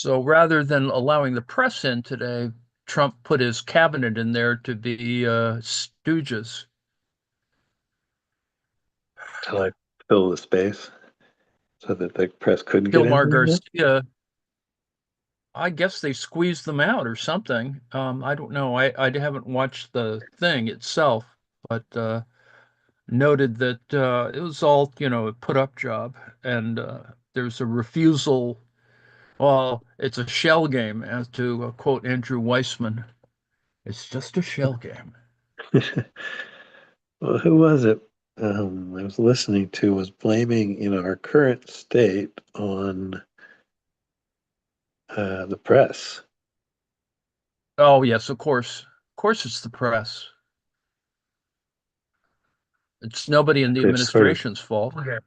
So rather than allowing the press in today, Trump put his cabinet in there to be stooges. To like fill the space so that the press couldn't get in Gilmar there. Garcia, I guess they squeezed them out or something. I don't know. I haven't watched the thing itself, but noted that it was all, a put up job. And there's a refusal. Well, it's a shell game, as to quote Andrew Weissman. It's just a shell game. Well, who was it? I was listening to was blaming, our current state on the press. Oh, yes, of course. Of course, it's the press. It's nobody in the They've sort of, administration's fault. Okay.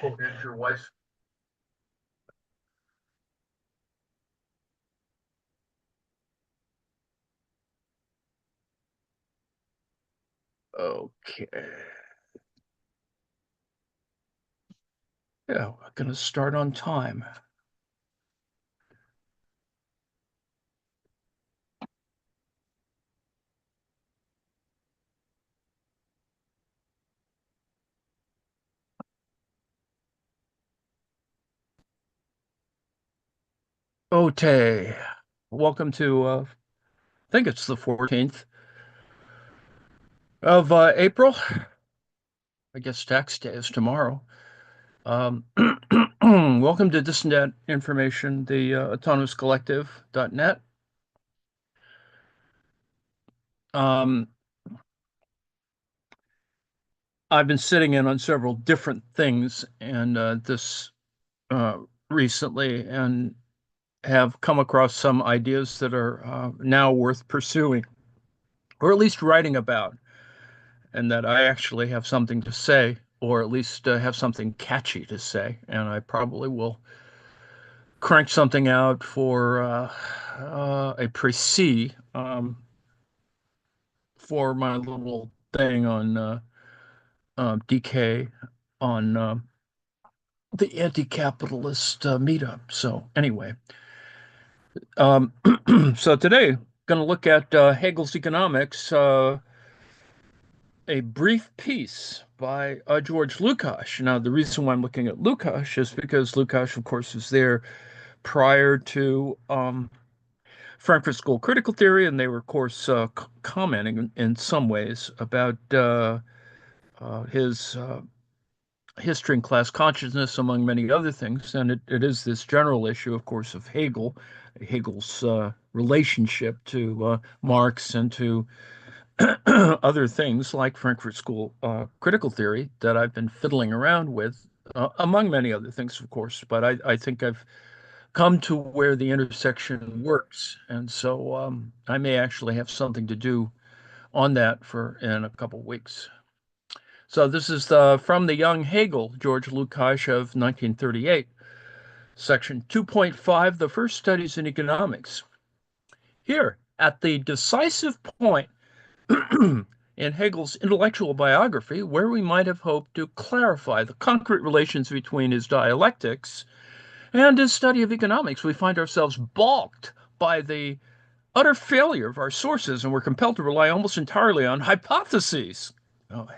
Quote Andrew Weiss. Okay. Yeah, we're going to start on time. Okay. Welcome to, I think it's the 14th of April. I guess tax day is tomorrow. Um, welcome to dis&datInformation, the autonomous collective.net. Um, I've been sitting in on several different things and this uh, recently and have come across some ideas that are now worth pursuing, or at least writing about, and that I actually have something to say, or at least have something catchy to say. And I probably will crank something out for a précis for my little thing on DK on the anti-capitalist meetup. So anyway, um, so today going to look at Hegel's economics, a brief piece by George Lukacs. Now, the reason why I'm looking at Lukacs is because Lukacs, of course, was there prior to Frankfurt School critical theory, and they were, of course, commenting in some ways about his history and class consciousness, among many other things. And it is this general issue, of course, of Hegel's relationship to Marx and to other things like Frankfurt School critical theory that I've been fiddling around with, among many other things, of course. But I think I've come to where the intersection works. And so I may actually have something to do on that for in a couple of weeks. So this is from the young Hegel, George Lukács of 1938, section 2.5, the first studies in economics. Here, at the decisive point in Hegel's intellectual biography, where we might have hoped to clarify the concrete relations between his dialectics and his study of economics, we find ourselves balked by the utter failure of our sources, and we're compelled to rely almost entirely on hypotheses. Oh,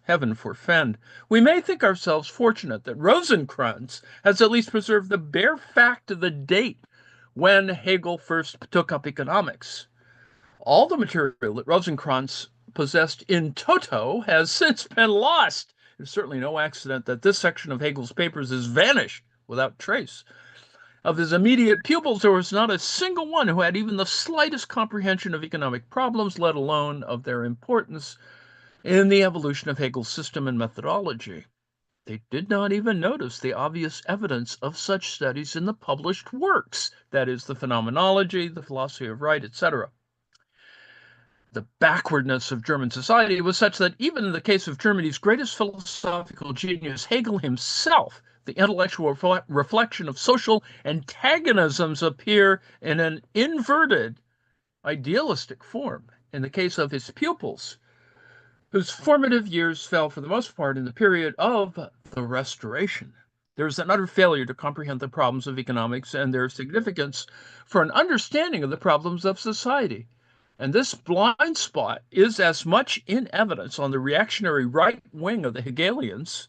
heaven forfend. We may think ourselves fortunate that Rosenkranz has at least preserved the bare fact of the date when Hegel first took up economics. All the material that Rosenkranz possessed in toto has since been lost. It's certainly no accident that this section of Hegel's papers has vanished without trace. Of his immediate pupils, there was not a single one who had even the slightest comprehension of economic problems, let alone of their importance in the evolution of Hegel's system and methodology. They did not even notice the obvious evidence of such studies in the published works, that is, the phenomenology, the philosophy of right, etc. The backwardness of German society was such that even in the case of Germany's greatest philosophical genius, Hegel himself, the intellectual reflection of social antagonisms appear in an inverted, idealistic form. In the case of his pupils, whose formative years fell for the most part in the period of the Restoration. There's an utter failure to comprehend the problems of economics and their significance for an understanding of the problems of society. And this blind spot is as much in evidence on the reactionary right wing of the Hegelians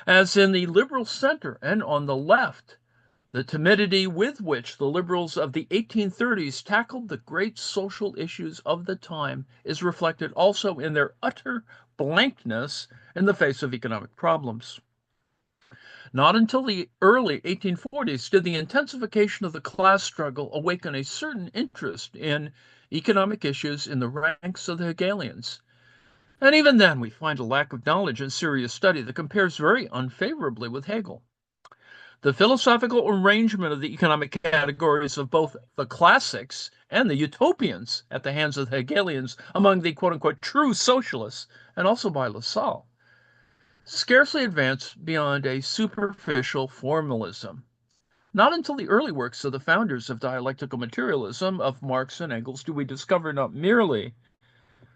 as in the liberal center and on the left. The timidity with which the liberals of the 1830s tackled the great social issues of the time is reflected also in their utter blankness in the face of economic problems. Not until the early 1840s did the intensification of the class struggle awaken a certain interest in economic issues in the ranks of the Hegelians. And even then, we find a lack of knowledge and serious study that compares very unfavorably with Hegel. The philosophical arrangement of the economic categories of both the classics and the utopians at the hands of the Hegelians among the quote unquote true socialists, and also by Lassalle, scarcely advanced beyond a superficial formalism. Not until the early works of the founders of dialectical materialism of Marx and Engels do we discover not merely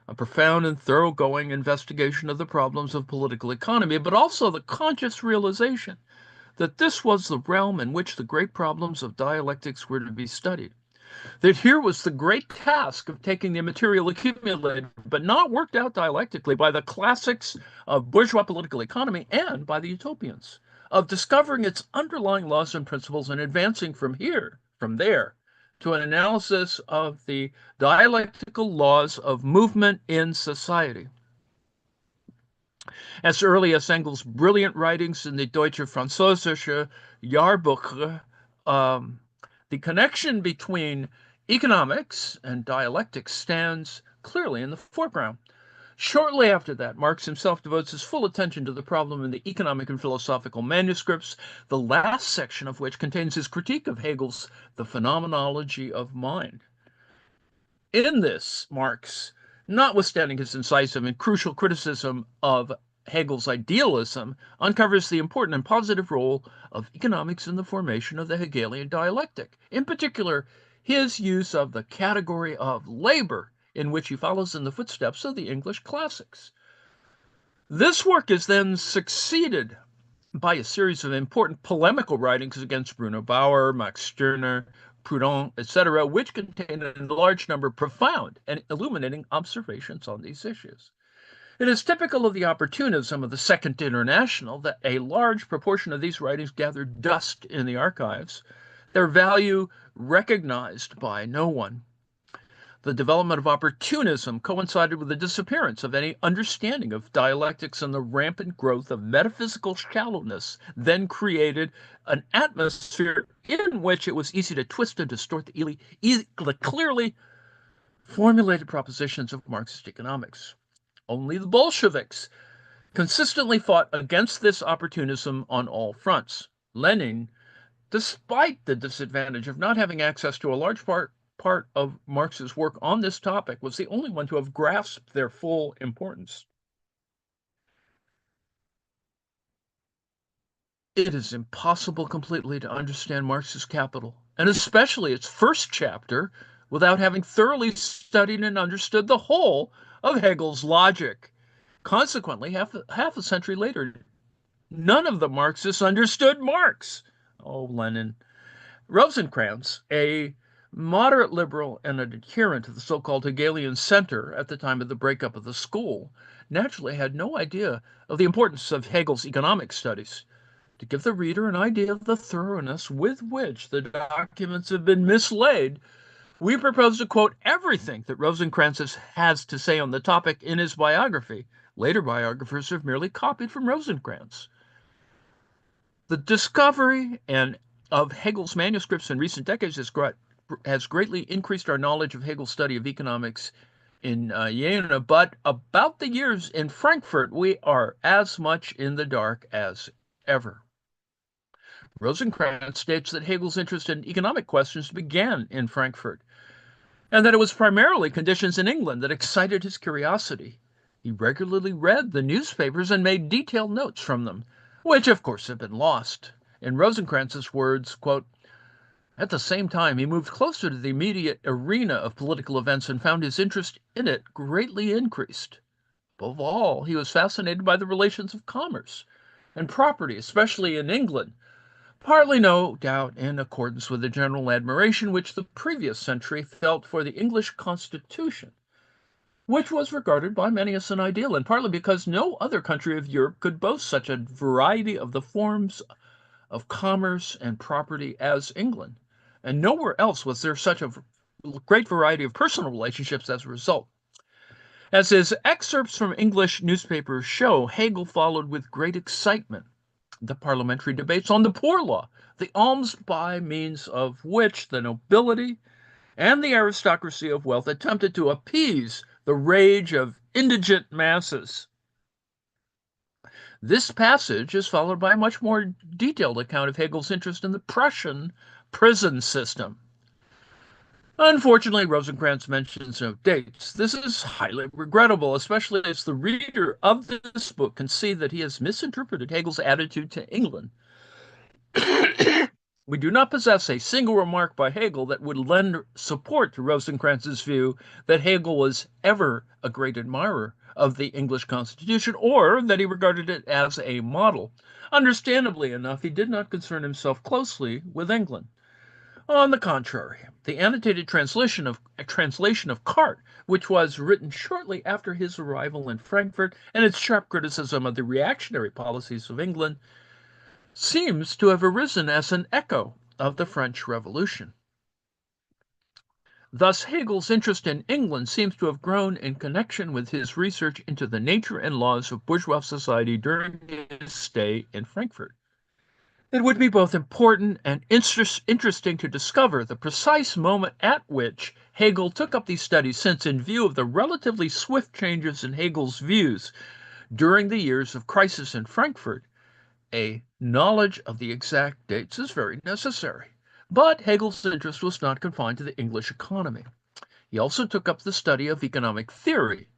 a profound and thoroughgoing investigation of the problems of political economy, but also the conscious realization that this was the realm in which the great problems of dialectics were to be studied. That here was the great task of taking the material accumulated, but not worked out dialectically by the classics of bourgeois political economy and by the utopians, of discovering its underlying laws and principles and advancing from there, to an analysis of the dialectical laws of movement in society. As early as Engels' brilliant writings in the Deutsche Französische Jahrbuch, the connection between economics and dialectics stands clearly in the foreground. Shortly after that, Marx himself devotes his full attention to the problem in the economic and philosophical manuscripts, the last section of which contains his critique of Hegel's The Phenomenology of Mind. In this, Marx, notwithstanding his incisive and crucial criticism of Hegel's idealism, uncovers the important and positive role of economics in the formation of the Hegelian dialectic. In particular, his use of the category of labor, in which he follows in the footsteps of the English classics. This work is then succeeded by a series of important polemical writings against Bruno Bauer, Max Stirner, Proudhon, etc., which contain a large number of profound and illuminating observations on these issues. It is typical of the opportunism of the Second International that a large proportion of these writings gathered dust in the archives, their value recognized by no one. The development of opportunism coincided with the disappearance of any understanding of dialectics, and the rampant growth of metaphysical shallowness then created an atmosphere in which it was easy to twist and distort the clearly formulated propositions of Marxist economics. Only the Bolsheviks consistently fought against this opportunism on all fronts. Lenin, despite the disadvantage of not having access to a large part of Marx's work on this topic, was the only one to have grasped their full importance. It is impossible completely to understand Marx's Capital, and especially its first chapter, without having thoroughly studied and understood the whole of Hegel's logic. Consequently, half a century later, none of the Marxists understood Marx. Oh, Lenin. Rosencrantz, a moderate liberal and an adherent of the so-called Hegelian center at the time of the breakup of the school, naturally had no idea of the importance of Hegel's economic studies. To give the reader an idea of the thoroughness with which the documents have been mislaid, we propose to quote everything that Rosencrantz has to say on the topic in his biography. Later biographers have merely copied from Rosencrantz. The discovery of Hegel's manuscripts in recent decades has greatly increased our knowledge of Hegel's study of economics in Jena, but about the years in Frankfurt, we are as much in the dark as ever. Rosencrantz states that Hegel's interest in economic questions began in Frankfurt, and that it was primarily conditions in England that excited his curiosity. He regularly read the newspapers and made detailed notes from them, which of course have been lost. In Rosencrantz's words, quote, "At the same time, he moved closer to the immediate arena of political events and found his interest in it greatly increased. Above all, he was fascinated by the relations of commerce and property, especially in England, partly no doubt in accordance with the general admiration which the previous century felt for the English Constitution, which was regarded by many as an ideal, and partly because no other country of Europe could boast such a variety of the forms of commerce and property as England. And nowhere else was there such a great variety of personal relationships as a result. As his excerpts from English newspapers show, Hegel followed with great excitement the parliamentary debates on the poor law, the alms by means of which the nobility and the aristocracy of wealth attempted to appease the rage of indigent masses. This passage is followed by a much more detailed account of Hegel's interest in the Prussian prison system. Unfortunately, Rosencrantz mentions no dates. This is highly regrettable, especially as the reader of this book can see that he has misinterpreted Hegel's attitude to England. We do not possess a single remark by Hegel that would lend support to Rosencrantz's view that Hegel was ever a great admirer of the English Constitution or that he regarded it as a model. Understandably enough, he did not concern himself closely with England. On the contrary, the annotated translation of Cart, which was written shortly after his arrival in Frankfurt, and its sharp criticism of the reactionary policies of England, seems to have arisen as an echo of the French Revolution. Thus, Hegel's interest in England seems to have grown in connection with his research into the nature and laws of bourgeois society during his stay in Frankfurt. It would be both important and interesting to discover the precise moment at which Hegel took up these studies, since, in view of the relatively swift changes in Hegel's views during the years of crisis in Frankfurt, a knowledge of the exact dates is very necessary. But Hegel's interest was not confined to the English economy. He also took up the study of economic theory.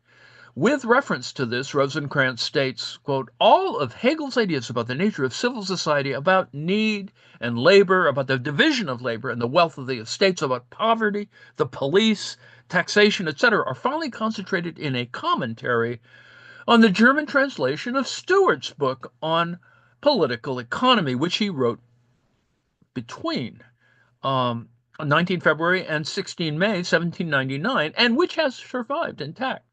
With reference to this, Rosencrantz states, quote, all of Hegel's ideas about the nature of civil society, about need and labor, about the division of labor and the wealth of the estates, about poverty, the police, taxation, etc., are finally concentrated in a commentary on the German translation of Stuart's book on political economy, which he wrote between 19 February and 16 May 1799, and which has survived intact.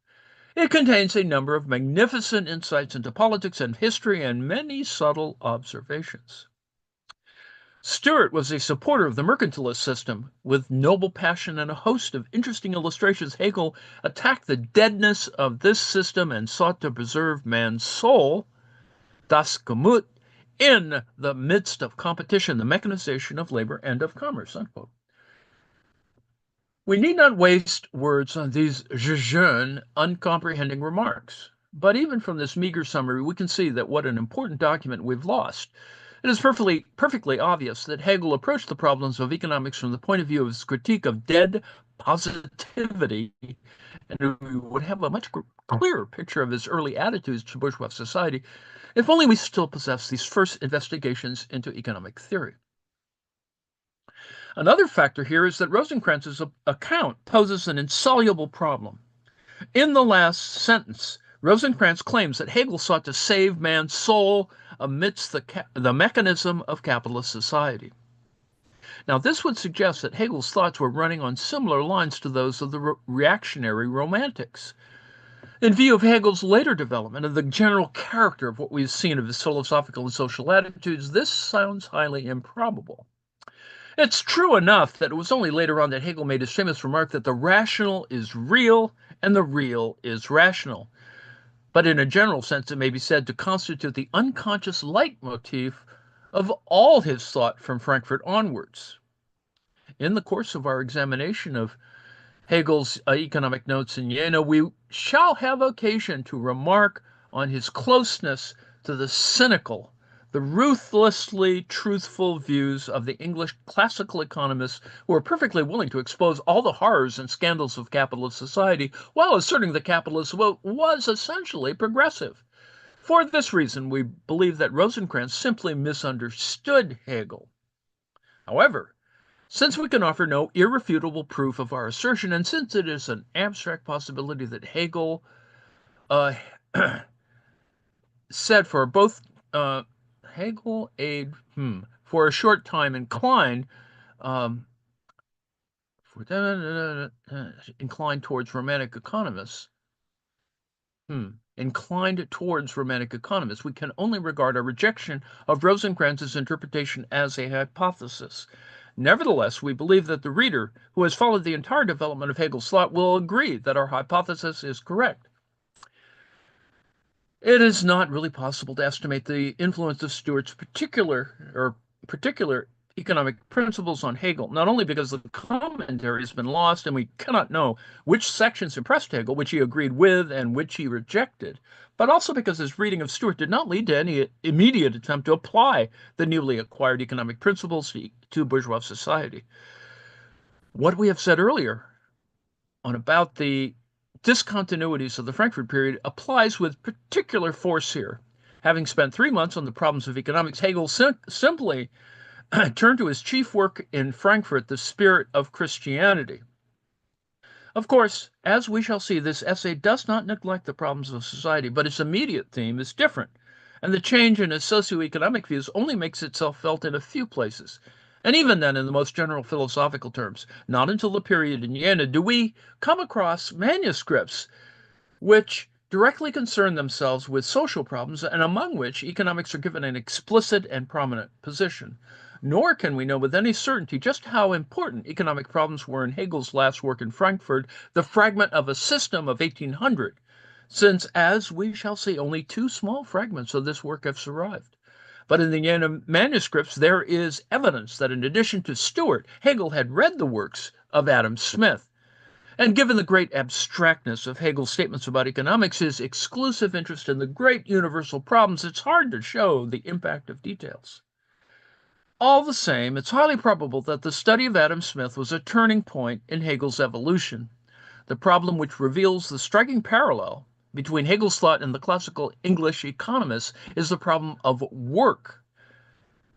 It contains a number of magnificent insights into politics and history and many subtle observations. Stuart was a supporter of the mercantilist system. With noble passion and a host of interesting illustrations, Hegel attacked the deadness of this system and sought to preserve man's soul, das Gemüt, in the midst of competition, the mechanization of labor and of commerce. Unquote. We need not waste words on these jejune, uncomprehending remarks. But even from this meager summary, we can see that what an important document we've lost. It is perfectly obvious that Hegel approached the problems of economics from the point of view of his critique of dead positivity, and we would have a much clearer picture of his early attitudes to bourgeois society if only we still possess these first investigations into economic theory. Another factor here is that Rosencrantz's account poses an insoluble problem. In the last sentence, Rosencrantz claims that Hegel sought to save man's soul amidst the mechanism of capitalist society. Now, this would suggest that Hegel's thoughts were running on similar lines to those of the reactionary romantics. In view of Hegel's later development and the general character of what we've seen of his philosophical and social attitudes, this sounds highly improbable. It's true enough that it was only later on that Hegel made his famous remark that the rational is real and the real is rational. But in a general sense, it may be said to constitute the unconscious leitmotif of all his thought from Frankfurt onwards. In the course of our examination of Hegel's economic notes in Jena, we shall have occasion to remark on his closeness to the cynical, the ruthlessly truthful views of the English classical economists who are perfectly willing to expose all the horrors and scandals of capitalist society while asserting that capitalism was essentially progressive. For this reason, we believe that Rosencrantz simply misunderstood Hegel. However, since we can offer no irrefutable proof of our assertion, and since it is an abstract possibility that Hegel said for both Hegel aid for a short time um, inclined towards romantic economists. Inclined towards romantic economists. We can only regard our rejection of Rosencrantz's interpretation as a hypothesis. Nevertheless, we believe that the reader, who has followed the entire development of Hegel's thought, will agree that our hypothesis is correct. It is not really possible to estimate the influence of Stuart's particular economic principles on Hegel, not only because the commentary has been lost and we cannot know which sections impressed Hegel, which he agreed with and which he rejected, but also because his reading of Stuart did not lead to any immediate attempt to apply the newly acquired economic principles to bourgeois society. What we have said earlier on about the discontinuities of the Frankfurt period applies with particular force here. Having spent 3 months on the problems of economics, Hegel simply turned to his chief work in Frankfurt, The Spirit of Christianity. Of course, as we shall see, this essay does not neglect the problems of society, but its immediate theme is different, and the change in his socioeconomic views only makes itself felt in a few places. And even then, in the most general philosophical terms, not until the period in Jena do we come across manuscripts which directly concern themselves with social problems and among which economics are given an explicit and prominent position. Nor can we know with any certainty just how important economic problems were in Hegel's last work in Frankfurt, The Fragment of a System of 1800, since, as we shall see, only 2 small fragments of this work have survived. But in the Jena manuscripts, there is evidence that in addition to Stuart, Hegel had read the works of Adam Smith. And given the great abstractness of Hegel's statements about economics, his exclusive interest in the great universal problems, it's hard to show the impact of details. All the same, it's highly probable that the study of Adam Smith was a turning point in Hegel's evolution. The problem which reveals the striking parallel between Hegel's thought and the classical English economists is the problem of work,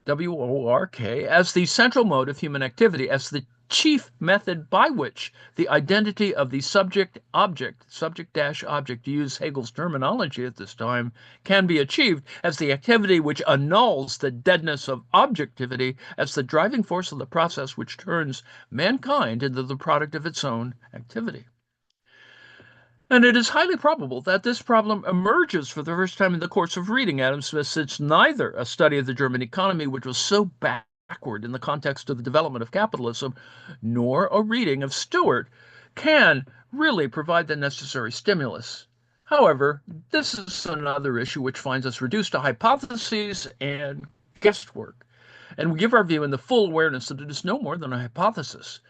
W-O-R-K, as the central mode of human activity, as the chief method by which the identity of the subject-object, subject-object, to use Hegel's terminology at this time, can be achieved, as the activity which annuls the deadness of objectivity, as the driving force of the process which turns mankind into the product of its own activity. And it is highly probable that this problem emerges for the first time in the course of reading Adam Smith, since neither a study of the German economy, which was so backward in the context of the development of capitalism, nor a reading of Stuart can really provide the necessary stimulus. However, this is another issue which finds us reduced to hypotheses and guesswork, and we give our view in the full awareness that it is no more than a hypothesis.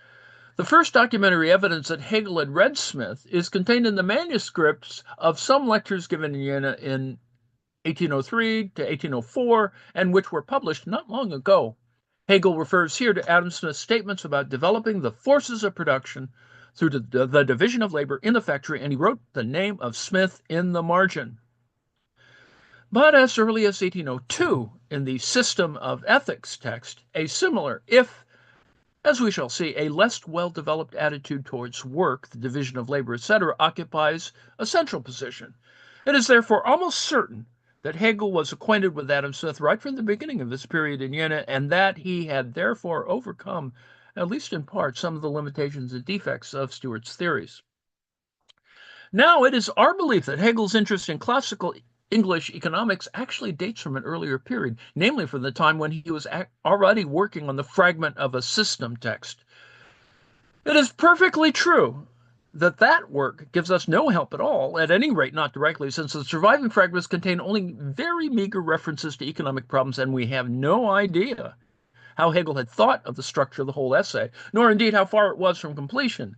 The first documentary evidence that Hegel had read Smith is contained in the manuscripts of some lectures given in Jena in 1803 to 1804, and which were published not long ago. Hegel refers here to Adam Smith's statements about developing the forces of production through the division of labor in the factory, and he wrote the name of Smith in the margin. But as early as 1802, in the System of Ethics text, a similar, if as we shall see, a less well-developed attitude towards work, the division of labor, etc., occupies a central position. It is therefore almost certain that Hegel was acquainted with Adam Smith right from the beginning of this period in Jena, and that he had therefore overcome, at least in part, some of the limitations and defects of Stuart's theories. Now, it is our belief that Hegel's interest in classical English economics actually dates from an earlier period, namely from the time when he was already working on the Fragment of a System text. It is perfectly true that that work gives us no help at all, at any rate not directly, since the surviving fragments contain only very meager references to economic problems, and we have no idea how Hegel had thought of the structure of the whole essay, nor indeed how far it was from completion.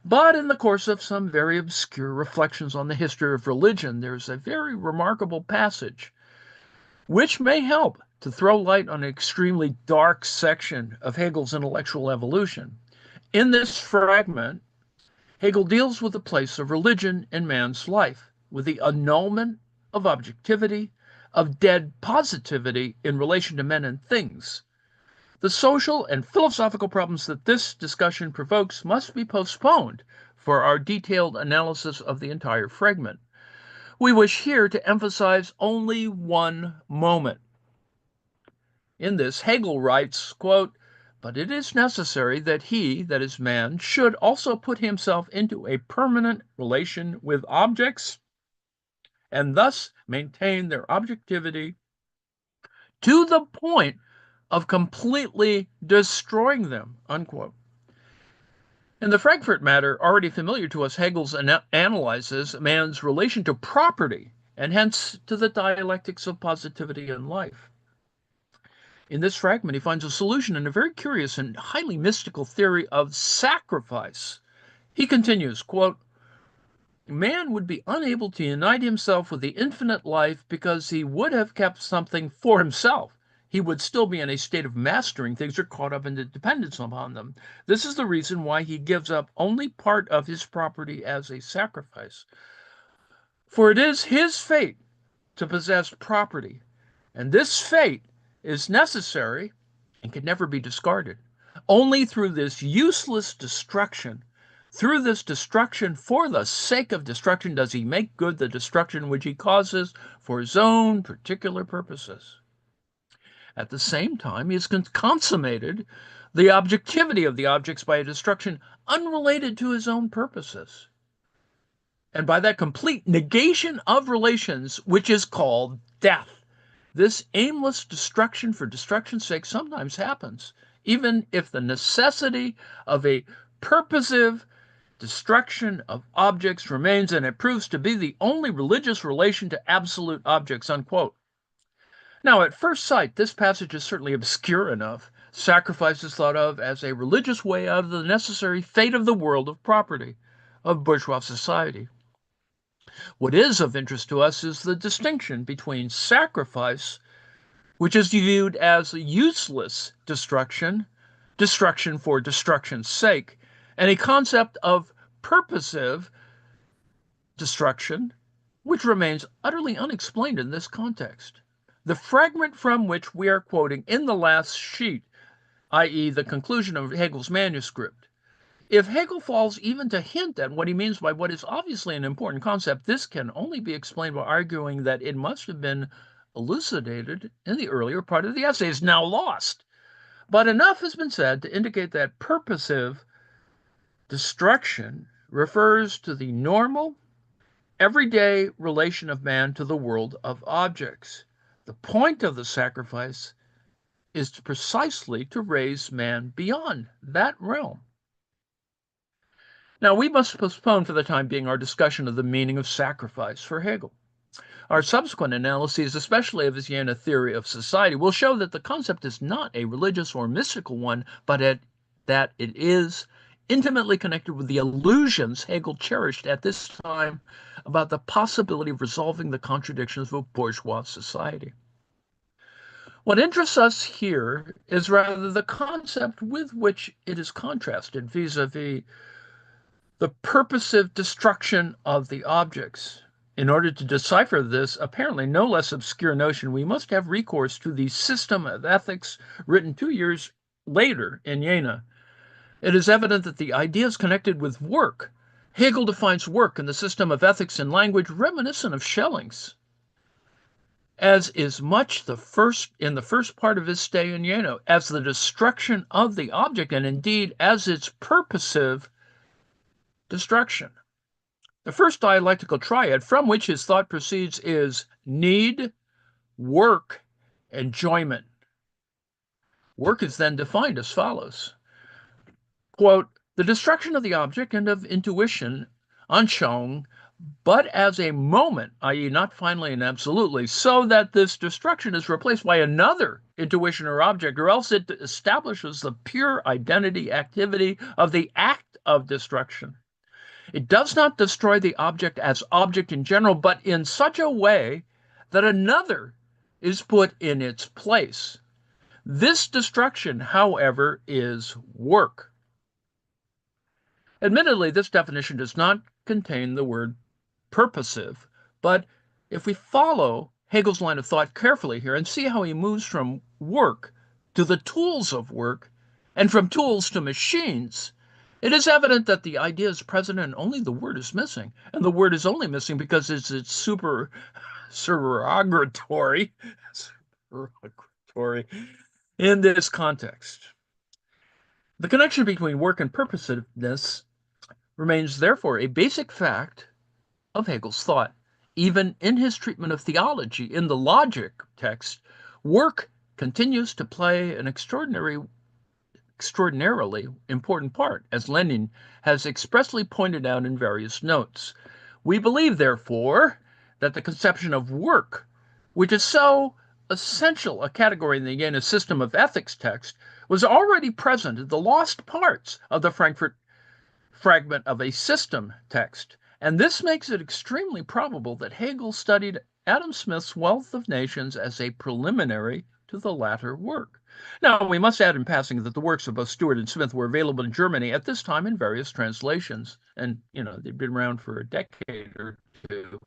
But in the course of some very obscure reflections on the history of religion, there's a very remarkable passage which may help to throw light on an extremely dark section of Hegel's intellectual evolution. In this fragment, Hegel deals with the place of religion in man's life, with the annulment of objectivity, of dead positivity in relation to men and things. The social and philosophical problems that this discussion provokes must be postponed for our detailed analysis of the entire fragment. We wish here to emphasize only one moment. In this, Hegel writes, quote, "But it is necessary that he, that is man, should also put himself into a permanent relation with objects and thus maintain their objectivity to the point of completely destroying them," unquote. In the Frankfurt matter, already familiar to us, Hegel analyzes man's relation to property and hence to the dialectics of positivity in life. In this fragment, he finds a solution in a very curious and highly mystical theory of sacrifice. He continues, quote, "Man would be unable to unite himself with the infinite life because he would have kept something for himself. He would still be in a state of mastering things or caught up in the dependence upon them. This is the reason why he gives up only part of his property as a sacrifice. For it is his fate to possess property, and this fate is necessary and can never be discarded. Only through this useless destruction, through this destruction for the sake of destruction, does he make good the destruction which he causes for his own particular purposes. At the same time, he has consummated the objectivity of the objects by a destruction unrelated to his own purposes, and by that complete negation of relations, which is called death. This aimless destruction for destruction's sake sometimes happens, even if the necessity of a purposive destruction of objects remains, and it proves to be the only religious relation to absolute objects," unquote. Now, at first sight, this passage is certainly obscure enough. Sacrifice is thought of as a religious way out of the necessary fate of the world of property, of bourgeois society. What is of interest to us is the distinction between sacrifice, which is viewed as useless destruction, destruction for destruction's sake, and a concept of purposive destruction, which remains utterly unexplained in this context. The fragment from which we are quoting in the last sheet, i.e., the conclusion of Hegel's manuscript, if Hegel falls even to hint at what he means by what is obviously an important concept, this can only be explained by arguing that it must have been elucidated in the earlier part of the essay, is now lost. But enough has been said to indicate that purposive destruction refers to the normal, everyday relation of man to the world of objects. The point of the sacrifice is precisely to raise man beyond that realm. Now, we must postpone for the time being our discussion of the meaning of sacrifice for Hegel. Our subsequent analyses, especially of his Jena theory of society, will show that the concept is not a religious or mystical one, but that it is intimately connected with the illusions Hegel cherished at this time about the possibility of resolving the contradictions of bourgeois society. What interests us here is rather the concept with which it is contrasted vis-a-vis the purposive destruction of the objects. In order to decipher this apparently no less obscure notion, we must have recourse to the System of Ethics written 2 years later in Jena. It is evident that the ideas connected with work, Hegel defines work in the System of Ethics in language reminiscent of Schelling's, as is much in the first part of his stay in Jena, as the destruction of the object, and indeed as its purposive destruction. The first dialectical triad from which his thought proceeds is need, work, enjoyment. Work is then defined as follows. Quote, "The destruction of the object and of intuition, Anschauung, but as a moment, i.e., not finally and absolutely, so that this destruction is replaced by another intuition or object, or else it establishes the pure identity activity of the act of destruction. It does not destroy the object as object in general, but in such a way that another is put in its place. This destruction, however, is work." Admittedly, this definition does not contain the word purposive, but if we follow Hegel's line of thought carefully here and see how he moves from work to the tools of work and from tools to machines, it is evident that the idea is present and only the word is missing. And the word is only missing because it's supererogatory, supererogatory In this context, the connection between work and purposiveness remains therefore a basic fact of Hegel's thought. Even in his treatment of theology in the Logic text, work continues to play an extraordinarily important part, as Lenin has expressly pointed out in various notes. We believe, therefore, that the conception of work, which is so essential a category in the Jena system of ethics text, was already present in the lost parts of the Frankfurt fragment of a system text, and this makes it extremely probable that Hegel studied Adam Smith's Wealth of Nations as a preliminary to the latter work. Now, we must add in passing that the works of both Stuart and Smith were available in Germany at this time in various translations, and, they'd been around for a decade or two.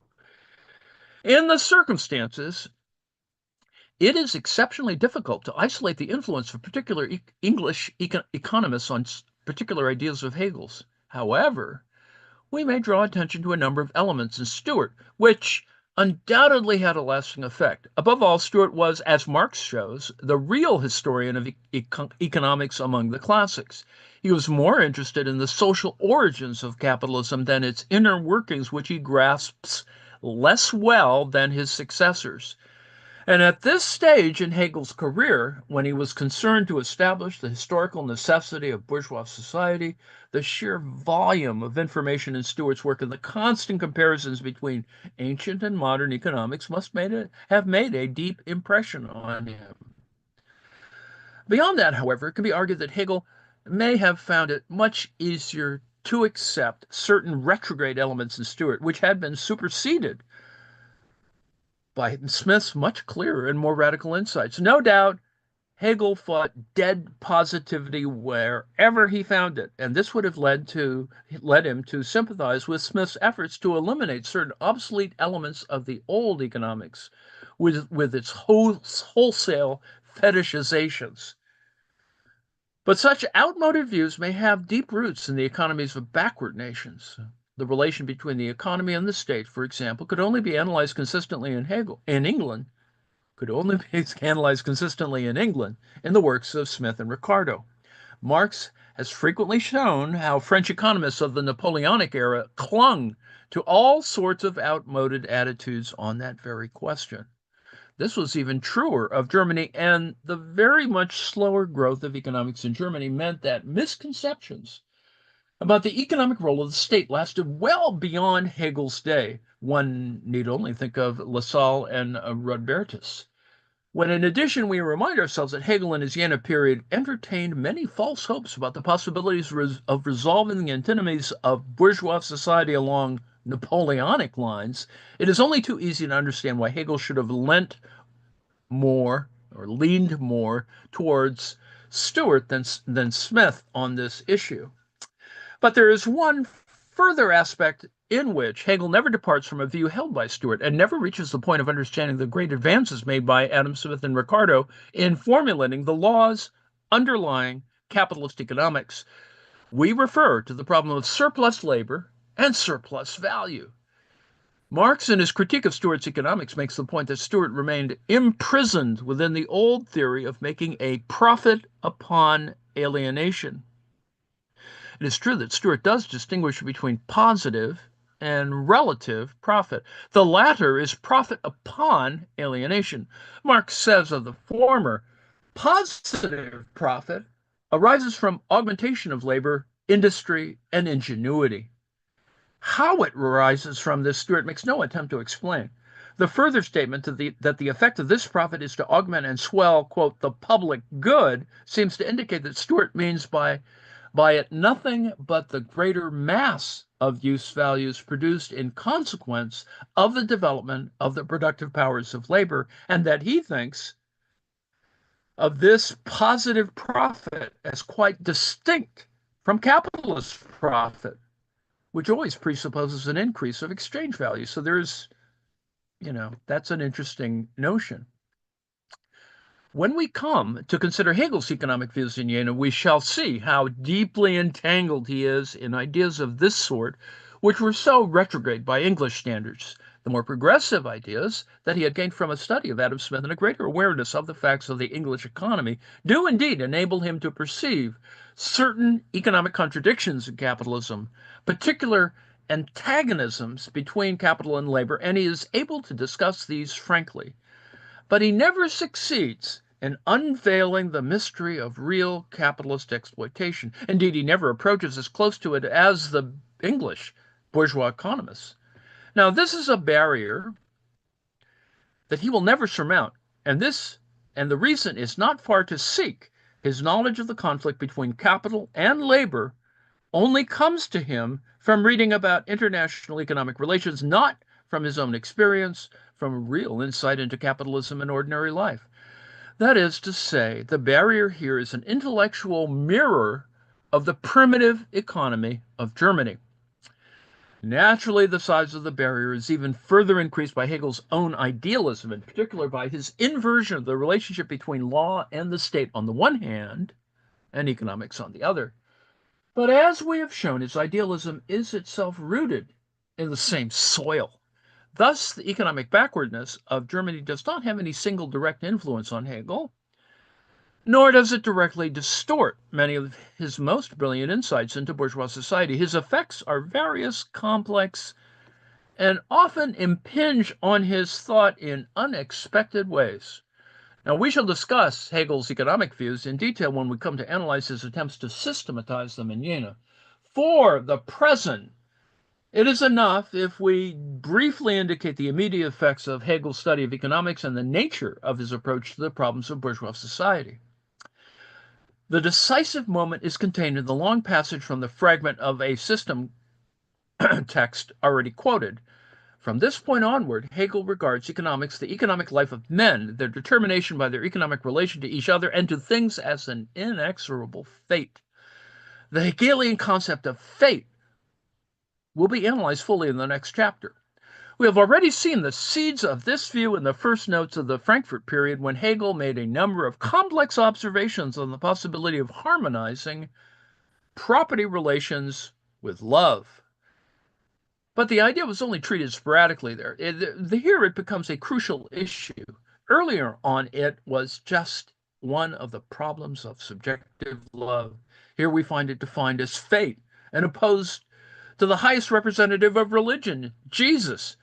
In the circumstances, it is exceptionally difficult to isolate the influence of particular English economists on particular ideas of Hegel's. However, we may draw attention to a number of elements in Stuart, which undoubtedly had a lasting effect. Above all, Stuart was, as Marx shows, the real historian of economics among the classics. He was more interested in the social origins of capitalism than its inner workings, which he grasps less well than his successors. And at this stage in Hegel's career, when he was concerned to establish the historical necessity of bourgeois society, the sheer volume of information in Stuart's work and the constant comparisons between ancient and modern economics must have made a deep impression on him. Beyond that, however, it can be argued that Hegel may have found it much easier to accept certain retrograde elements in Stuart, which had been superseded by Smith's much clearer and more radical insights. No doubt, Hegel fought dead positivity wherever he found it, and this would have led him to sympathize with Smith's efforts to eliminate certain obsolete elements of the old economics with its wholesale fetishizations. But such outmoded views may have deep roots in the economies of backward nations. The relation between the economy and the state, for example, could only be analyzed consistently in England, in the works of Smith and Ricardo. Marx has frequently shown how French economists of the Napoleonic era clung to all sorts of outmoded attitudes on that very question. This was even truer of Germany, and the very much slower growth of economics in Germany meant that misconceptions about the economic role of the state lasted well beyond Hegel's day. One need only think of Lassalle and Rodbertus. When in addition we remind ourselves that Hegel in his Jena period entertained many false hopes about the possibilities of resolving the antinomies of bourgeois society along Napoleonic lines, it is only too easy to understand why Hegel should have leaned more towards Stuart than Smith on this issue. But there is one further aspect in which Hegel never departs from a view held by Stuart and never reaches the point of understanding the great advances made by Adam Smith and Ricardo in formulating the laws underlying capitalist economics. We refer to the problem of surplus labor and surplus value. Marx, in his critique of Stuart's economics, makes the point that Stuart remained imprisoned within the old theory of making a profit upon alienation. It is true that Stuart does distinguish between positive and relative profit. The latter is profit upon alienation. Marx says of the former, positive profit arises from augmentation of labor, industry, and ingenuity. How it arises from this, Stuart makes no attempt to explain. The further statement that the effect of this profit is to augment and swell, quote, the public good, seems to indicate that Stuart means by it nothing but the greater mass of use values produced in consequence of the development of the productive powers of labor, and that he thinks of this positive profit as quite distinct from capitalist profit, which always presupposes an increase of exchange value. So that's an interesting notion. When we come to consider Hegel's economic views in Jena, we shall see how deeply entangled he is in ideas of this sort, which were so retrograde by English standards. the more progressive ideas that he had gained from a study of Adam Smith and a greater awareness of the facts of the English economy do indeed enable him to perceive certain economic contradictions in capitalism, particular antagonisms between capital and labor, and he is able to discuss these frankly. But he never succeeds in unveiling the mystery of real capitalist exploitation. Indeed, he never approaches as close to it as the English bourgeois economists. Now, this is a barrier that he will never surmount, and the reason is not far to seek. His knowledge of the conflict between capital and labor only comes to him from reading about international economic relations, not from his own experience, from real insight into capitalism and ordinary life. That is to say, the barrier here is an intellectual mirror of the primitive economy of Germany. Naturally, the size of the barrier is even further increased by Hegel's own idealism, in particular by his inversion of the relationship between law and the state on the one hand, and economics on the other. But as we have shown, his idealism is itself rooted in the same soil. Thus, the economic backwardness of Germany does not have any single direct influence on Hegel, nor does it directly distort many of his most brilliant insights into bourgeois society. His effects are various, complex, and often impinge on his thought in unexpected ways. Now, we shall discuss Hegel's economic views in detail when we come to analyze his attempts to systematize them in Jena. For the present, it is enough if we briefly indicate the immediate effects of Hegel's study of economics and the nature of his approach to the problems of bourgeois society. The decisive moment is contained in the long passage from the fragment of a system text already quoted. From this point onward, Hegel regards economics, the economic life of men, their determination by their economic relation to each other and to things, as an inexorable fate. The Hegelian concept of fate will be analyzed fully in the next chapter. We have already seen the seeds of this view in the first notes of the Frankfurt period, when Hegel made a number of complex observations on the possibility of harmonizing property relations with love. But the idea was only treated sporadically there. Here it becomes a crucial issue. Earlier on, it was just one of the problems of subjective love. Here we find it defined as fate and opposed to the highest representative of religion, Jesus.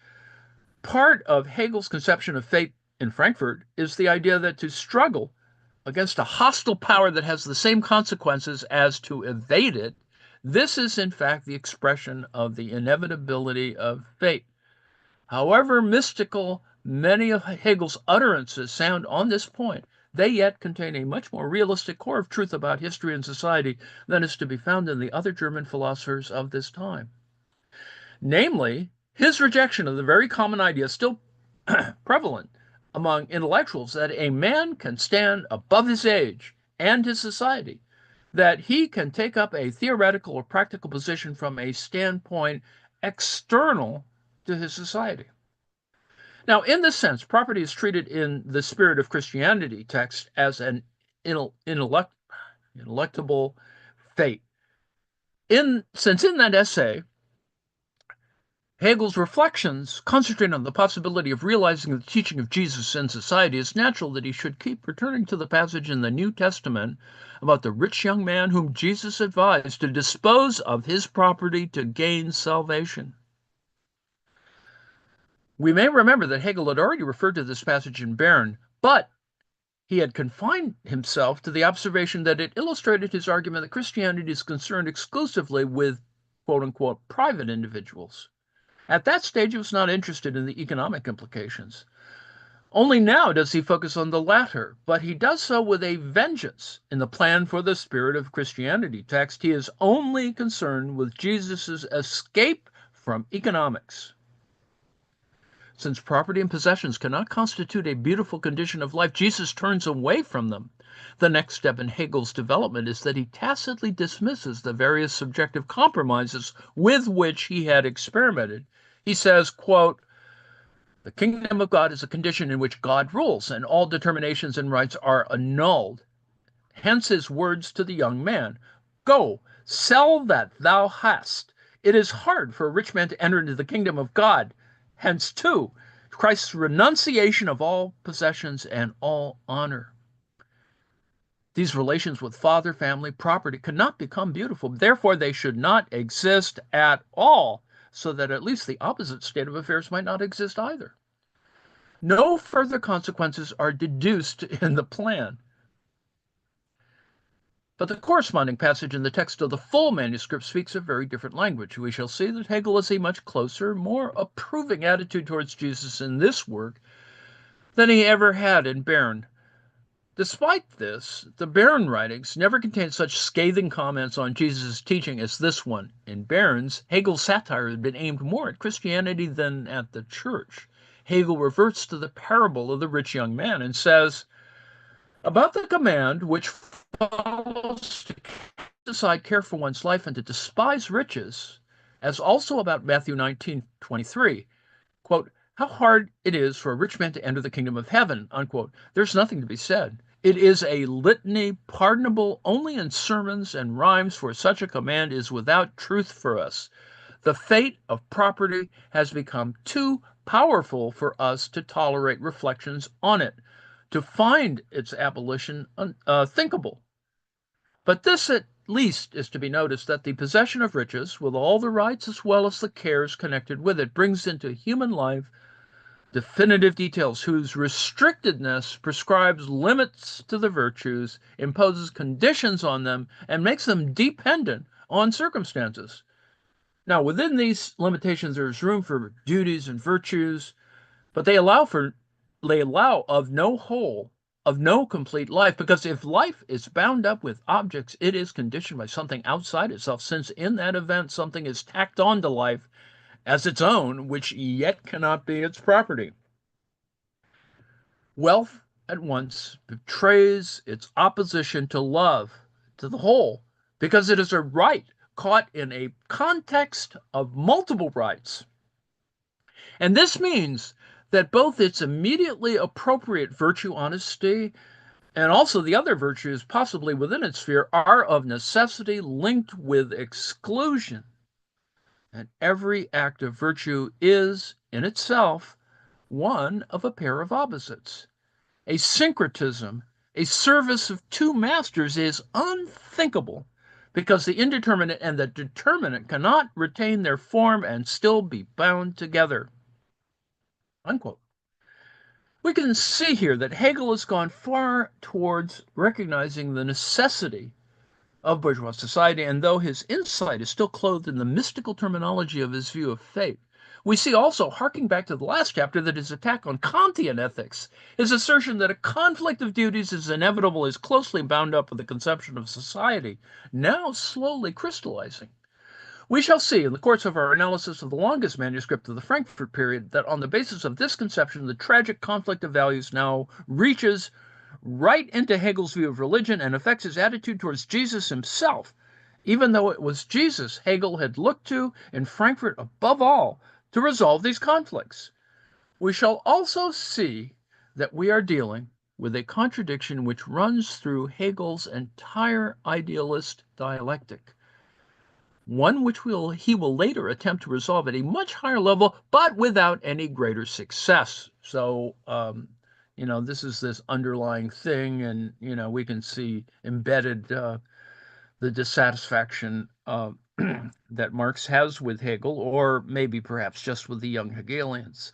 Part of Hegel's conception of fate in Frankfurt is the idea that to struggle against a hostile power that has the same consequences as to evade it, this is in fact the expression of the inevitability of fate. However mystical many of Hegel's utterances sound on this point, they yet contain a much more realistic core of truth about history and society than is to be found in the other German philosophers of this time. Namely, his rejection of the very common idea still prevalent among intellectuals that a man can stand above his age and his society, that he can take up a theoretical or practical position from a standpoint external to his society. Now, in this sense, property is treated in the Spirit of Christianity text as an ineluctable fate. Since in that essay, Hegel's reflections concentrate on the possibility of realizing the teaching of Jesus in society, it's natural that he should keep returning to the passage in the New Testament about the rich young man whom Jesus advised to dispose of his property to gain salvation. We may remember that Hegel had already referred to this passage in Bern, but he had confined himself to the observation that it illustrated his argument that Christianity is concerned exclusively with quote-unquote private individuals. At that stage, he was not interested in the economic implications. Only now does he focus on the latter, but he does so with a vengeance. In the plan for the Spirit of Christianity text, he is only concerned with Jesus' escape from economics. Since property and possessions cannot constitute a beautiful condition of life, Jesus turns away from them. The next step in Hegel's development is that he tacitly dismisses the various subjective compromises with which he had experimented. He says, quote, "The kingdom of God is a condition in which God rules, and all determinations and rights are annulled." Hence his words to the young man, "Go, sell that thou hast. It is hard for a rich man to enter into the kingdom of God." Hence, two, Christ's renunciation of all possessions and all honor. These relations with father, family, property cannot become beautiful. Therefore, they should not exist at all, so that at least the opposite state of affairs might not exist either. No further consequences are deduced in the plan. But the corresponding passage in the text of the full manuscript speaks a very different language. We shall see that Hegel has a much closer, more approving attitude towards Jesus in this work than he ever had in Berne. Despite this, the Berne writings never contain such scathing comments on Jesus' teaching as this one. In Berne's, Hegel's satire had been aimed more at Christianity than at the church. Hegel reverts to the parable of the rich young man and says, about the command which follows to decide care for one's life and to despise riches, as also about Matthew 19:23, quote, how hard it is for a rich man to enter the kingdom of heaven, unquote. There's nothing to be said. It is a litany pardonable only in sermons and rhymes, for such a command is without truth for us. The fate of property has become too powerful for us to tolerate reflections on it, to find its abolition thinkable. But this at least is to be noticed, that the possession of riches, with all the rights as well as the cares connected with it, brings into human life definitive details whose restrictedness prescribes limits to the virtues, imposes conditions on them, and makes them dependent on circumstances. Now, within these limitations, there's room for duties and virtues, but they allow of no whole, of no complete life, because if life is bound up with objects, it is conditioned by something outside itself, since in that event something is tacked on to life as its own, which yet cannot be its property. Wealth at once betrays its opposition to love, to the whole, because it is a right caught in a context of multiple rights. And this means that both its immediately appropriate virtue, honesty, and also the other virtues possibly within its sphere are of necessity linked with exclusion. And every act of virtue is, in itself, one of a pair of opposites. A syncretism, a service of two masters is unthinkable, because the indeterminate and the determinate cannot retain their form and still be bound together. Unquote. We can see here that Hegel has gone far towards recognizing the necessity of bourgeois society, and though his insight is still clothed in the mystical terminology of his view of fate, we see also, harking back to the last chapter, that his attack on Kantian ethics, his assertion that a conflict of duties is inevitable, is closely bound up with the conception of society, now slowly crystallizing. We shall see in the course of our analysis of the longest manuscript of the Frankfurt period that on the basis of this conception, the tragic conflict of values now reaches right into Hegel's view of religion and affects his attitude towards Jesus himself, even though it was Jesus Hegel had looked to in Frankfurt above all to resolve these conflicts. We shall also see that we are dealing with a contradiction which runs through Hegel's entire idealist dialectic, one which he will later attempt to resolve at a much higher level, but without any greater success. So, this is this underlying thing, and, we can see embedded the dissatisfaction that Marx has with Hegel, or maybe perhaps just with the young Hegelians.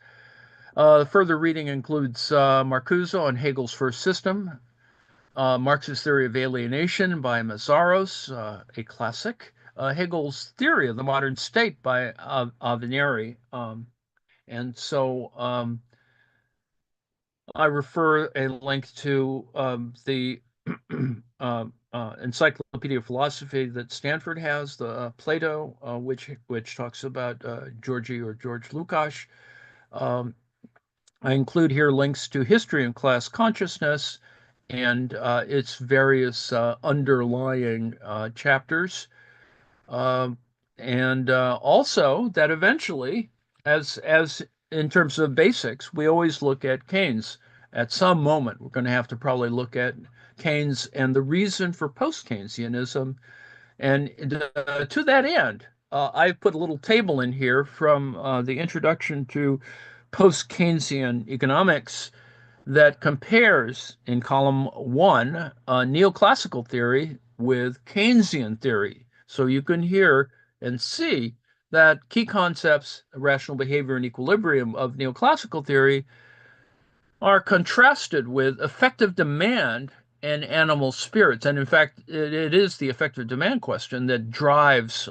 Further reading includes Marcuse on Hegel's first system, Marx's Theory of Alienation by Mazaros, a classic, Hegel's Theory of the Modern State by Aveniri. And so I refer a link to the Encyclopedia of Philosophy that Stanford has, the Plato, which talks about Georgi or George Lukacs. I include here links to History and Class Consciousness and its various underlying chapters. And also that eventually, as in terms of basics, we always look at Keynes. At some moment, we're going to have to probably look at Keynes and the reason for post-Keynesianism. And to that end, I put a little table in here from the introduction to post-Keynesian economics that compares in column one neoclassical theory with Keynesian theory. So you can hear and see that key concepts, rational behavior and equilibrium of neoclassical theory are contrasted with effective demand and animal spirits. And in fact, it is the effective demand question that drives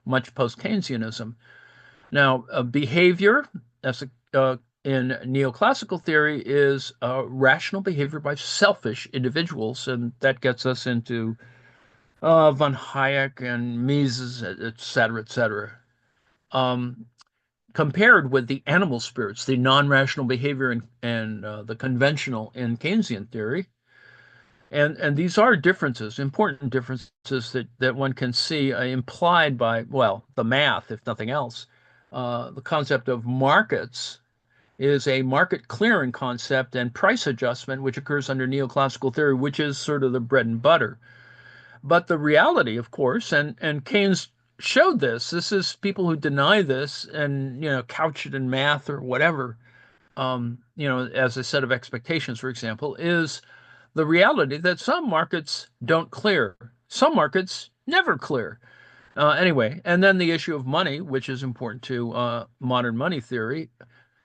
much post Keynesianism. Now, behavior, as in neoclassical theory, is rational behavior by selfish individuals, and that gets us into von Hayek and Mises, et cetera, et cetera. Um, Compared with the animal spirits, the non-rational behavior and the conventional in Keynesian theory. And these are differences, important differences that one can see implied by, well, the math, if nothing else. The concept of markets is a market clearing concept and price adjustment, which occurs under neoclassical theory, which is sort of the bread and butter. But the reality, of course, and Keynes showed this. This is people who deny this and couch it in math or whatever. As a set of expectations, for example, is the reality that some markets don't clear, some markets never clear. Anyway, and then the issue of money, which is important to modern money theory,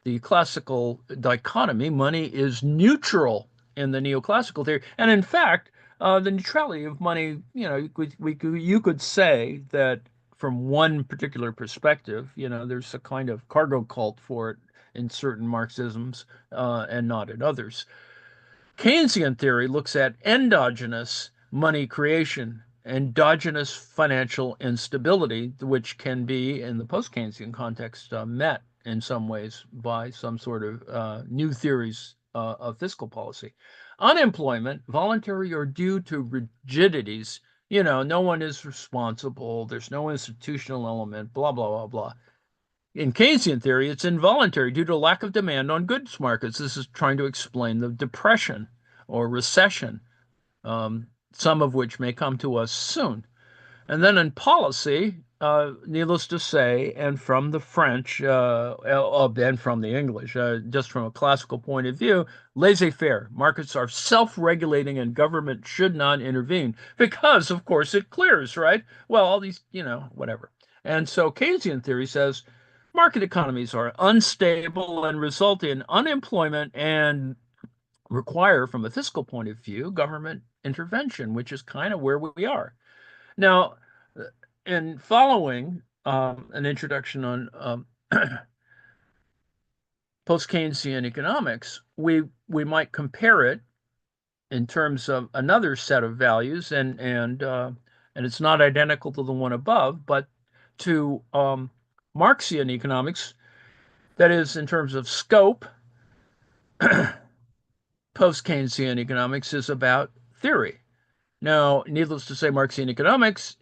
the classical dichotomy, money is neutral in the neoclassical theory. And in fact, the neutrality of money, you could say that from one particular perspective, there's a kind of cargo cult for it in certain Marxisms and not in others. Keynesian theory looks at endogenous money creation, endogenous financial instability, which can be, in the post Keynesian context, met in some ways by some sort of new theories of fiscal policy. Unemployment, voluntary or due to rigidities, no one is responsible, there's no institutional element, blah, blah, blah, blah. In Keynesian theory, it's involuntary due to lack of demand on goods markets. This is trying to explain the depression or recession, some of which may come to us soon. And then in policy, needless to say, and from the French and from the English, just from a classical point of view, laissez-faire. Markets are self-regulating and government should not intervene because, of course, it clears, right? Well, all these, whatever. And so Keynesian theory says market economies are unstable and result in unemployment and require, from a fiscal point of view, government intervention, which is kind of where we are. Now, in following an introduction on post-Keynesian economics, we might compare it in terms of another set of values, and it's not identical to the one above, but to Marxian economics. That is, in terms of scope, post-Keynesian economics is about theory. Now, needless to say, Marxian economics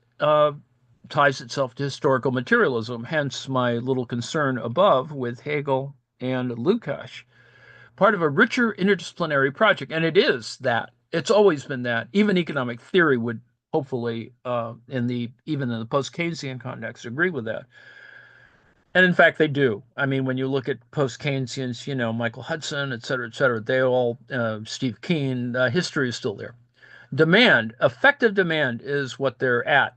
ties itself to historical materialism, hence my little concern above with Hegel and Lukacs. Part of a richer interdisciplinary project, and it is that. It's always been that. Even economic theory would hopefully, even in the post-Keynesian context, agree with that. And in fact, they do. I mean, when you look at post-Keynesians, Michael Hudson, et cetera, they all, Steve Keen, history is still there. Demand, effective demand is what they're at,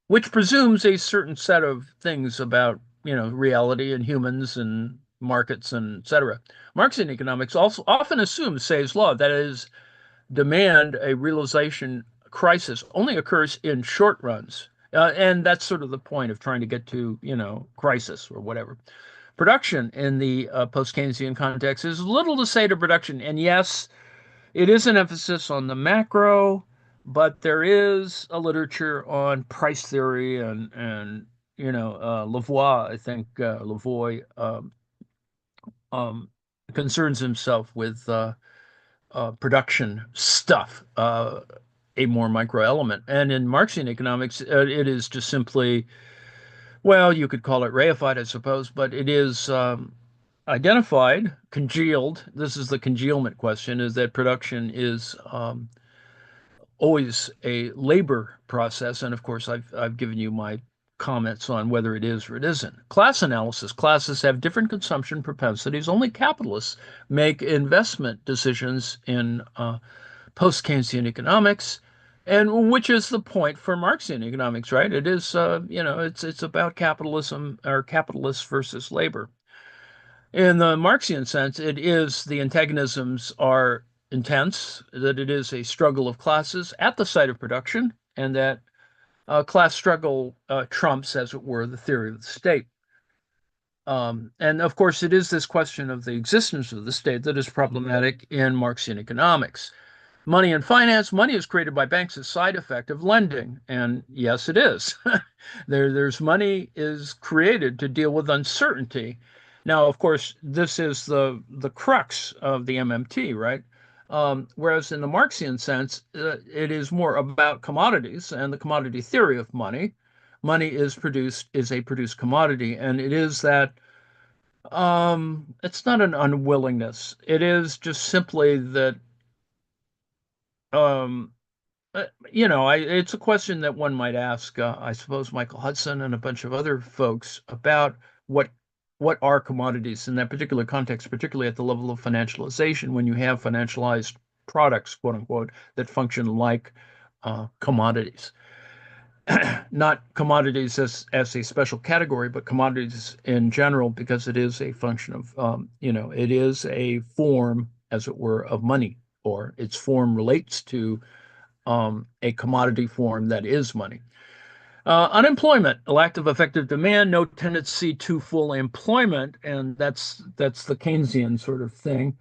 which presumes a certain set of things about, reality and humans and markets and et cetera. Marxian economics also often assumes Say's law, that is, demand, a realization crisis, only occurs in short runs. And that's sort of the point of trying to get to, crisis or whatever. Production in the post-Keynesian context is little to say to production. And yes, it is an emphasis on the macro, but there is a literature on price theory and Lavoie, I think Lavoie um, concerns himself with production stuff, a more micro element. And in Marxian economics, it is just simply, well, you could call it reified, I suppose, but it is identified, congealed. This is the congealment question: is that production is always a labor process. And of course, I've given you my comments on whether it is or it isn't. Class analysis. Classes have different consumption propensities. Only capitalists make investment decisions in post-Keynesian economics, and which is the point for Marxian economics, right? It is, it's about capitalism or capitalists versus labor. In the Marxian sense, it is the antagonisms are intense, that it is a struggle of classes at the site of production, and that class struggle trumps, as it were, the theory of the state. And of course, it is this question of the existence of the state that is problematic in Marxian economics. Money and finance, money is created by banks as side effect of lending. And yes, it is. There's money is created to deal with uncertainty. Now, of course, this is the crux of the MMT, right? Whereas in the Marxian sense, it is more about commodities and the commodity theory of money. Money is a produced commodity, and it is that it's not an unwillingness. It is just simply that um, it's a question that one might ask, I suppose, Michael Hudson and a bunch of other folks about what what are commodities in that particular context, particularly at the level of financialization, when you have financialized products, quote unquote, that function like commodities. Not commodities as a special category, but commodities in general, because it is a function of, it is a form, as it were, of money, or its form relates to a commodity form that is money. Unemployment, a lack of effective demand, no tendency to full employment, and that's the Keynesian sort of thing.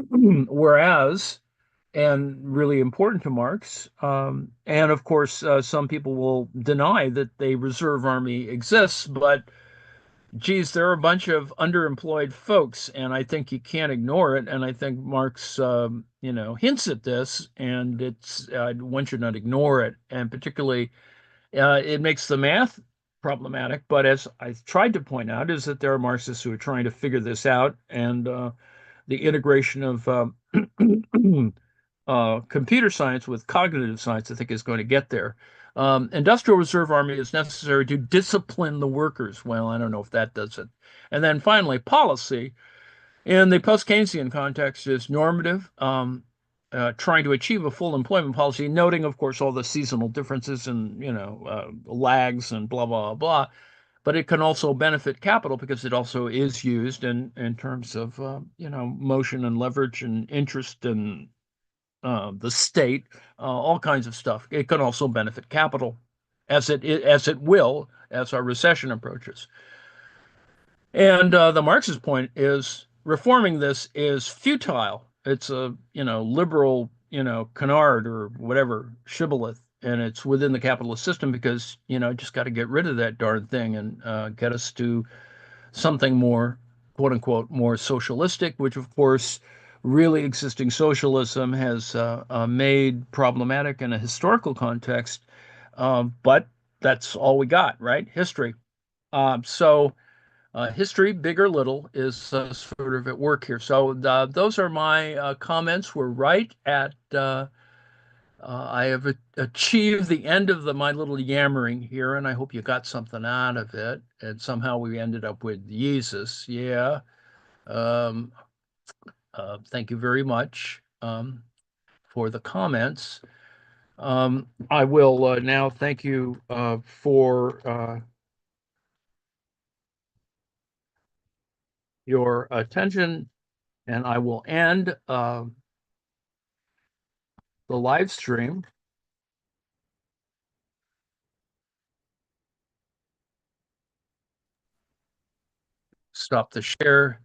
Whereas, and really important to Marx, and of course, some people will deny that the reserve army exists, but geez, there are a bunch of underemployed folks, and I think you can't ignore it. And I think Marx, hints at this, and it's one should not ignore it. And particularly, it makes the math problematic. But as I tried to point out, is that there are Marxists who are trying to figure this out, and the integration of computer science with cognitive science, I think, is going to get there. Industrial reserve army is necessary to discipline the workers. Well, I don't know if that does it. And then finally, policy in the post-Keynesian context is normative, trying to achieve a full employment policy, noting, of course, all the seasonal differences and lags and blah blah blah. But it can also benefit capital because it also is used in terms of motion and leverage and interest and the state, all kinds of stuff. It can also benefit capital, as it will as our recession approaches. And the Marxist point is reforming this is futile. It's a liberal canard or whatever shibboleth, and it's within the capitalist system because just got to get rid of that darn thing and get us to something more, quote unquote, more socialistic, which of course, really existing socialism has made problematic in a historical context. But that's all we got, right? History. So history, big or little, is sort of at work here. So those are my comments. We're right at. I have achieved the end of my little yammering here, and I hope you got something out of it. And somehow we ended up with Jesus. Yeah. Um, thank you very much for the comments. I will now thank you for your attention, and I will end the live stream. Stop the share.